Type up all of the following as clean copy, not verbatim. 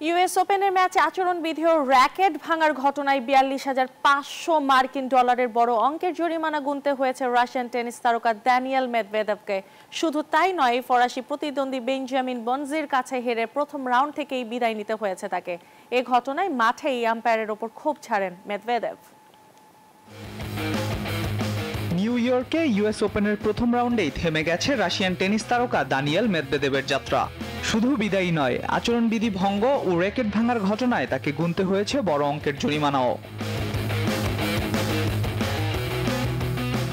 US ওপেনের ম্যাচে আচরণবিধি ও র‍্যাকেট ভাঙার ঘটনায় ৪২,৫০০ মার্কিন ডলারের বড় অঙ্কের জরিমানা গুনতে হয়েছে রাশিয়ান টেনিস তারকা দানিয়েল মেদভেদেভকে। শুধু তাই নয়, ফরাসি প্রতিদ্বন্দ্বী বেঞ্জামিন বনজির কাছে হেরে প্রথম রাউন্ড থেকেই বিদায় নিতে হয়েছে তাকে। এ ঘটনায় মাঠেই আম্পায়ারের ওপর ক্ষোভ ছাড়েন মেদভেদেভ। নিউ ইয়র্কে ইউএস ওপেনের প্রথম রাউন্ডেই থেমে গেছে রাশিয়ান টেনিস তারকা দানিয়েল মেদভেদেভের যাত্রা। শুধু বিদায়ী নয়, আচরণবিধি ভঙ্গ ও র‍্যাকেট ভাঙার ঘটনায় তাকে গুনতে হয়েছে বড় অঙ্কের জরিমানাও।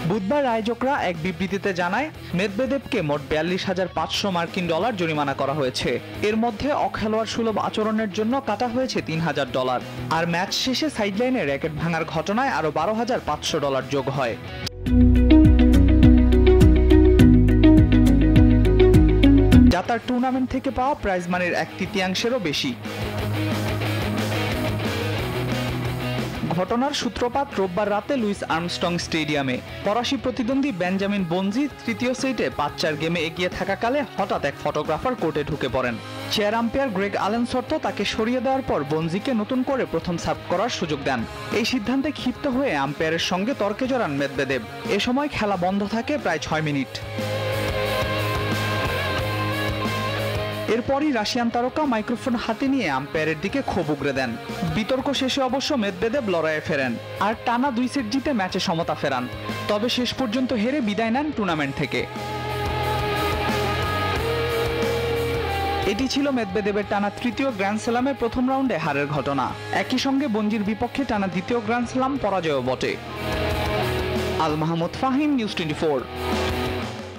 বুধবার আয়োজকরা এক বিবৃতিতে জানায়, মেদভেদেভকে মোট ৪২,৫০০ মার্কিন ডলার জরিমানা করা হয়েছে। এর মধ্যে অখেলোয়াড় সুলভ আচরণের জন্য কাটা হয়েছে $৩,০০০, আর ম্যাচ শেষে সাইডলাইনে র‍্যাকেট ভাঙার ঘটনায় আরও $১২,৫০০ যোগ হয়। যা তার টুর্নামেন্ট থেকে পাওয়া প্রাইজ মানির ১/৩ বেশি। ঘটনার সূত্রপাত রোববার রাতে লুইস আর্মস্ট্রং স্টেডিয়ামে। ফরাসি প্রতিদ্বন্দ্বী বেঞ্জামিন বনজি তৃতীয় সেটে ৫-৪ গেমে এগিয়ে থাকাকালে হঠাৎ এক ফটোগ্রাফার কোর্টে ঢুকে পড়েন। চেয়ার আম্পায়ার গ্রেগ আলেনসর্ত তাকে সরিয়ে দেওয়ার পর বনজিকে নতুন করে প্রথম সার্ভ করার সুযোগ দেন। এই সিদ্ধান্তে ক্ষিপ্ত হয়ে আম্পায়ারের সঙ্গে তর্কে জড়ান মেদভেদেভ। এ সময় খেলা বন্ধ থাকে প্রায় ৬ মিনিট। এরপরই রাশিয়ান তারকা মাইক্রোফোন হাতে নিয়ে আম্পায়ারের দিকে ক্ষোভ উগরে দেন। বিতর্ক শেষে অবশ্য মেদভেদেভ লড়াইয়ে ফেরেন আর টানা ২ সেট জিতে ম্যাচে সমতা ফেরান। তবে শেষ পর্যন্ত হেরে বিদায় নেন টুর্নামেন্ট থেকে। এটি ছিল মেদভেদেভের টানা তৃতীয় গ্র্যান্ড স্ল্যামে প্রথম রাউন্ডে হারের ঘটনা। একই সঙ্গে বনজির বিপক্ষে টানা দ্বিতীয় গ্র্যান্ড স্ল্যাম পরাজয়ও বটে। আল মাহমুদ ফাহিম, নিউজ 24।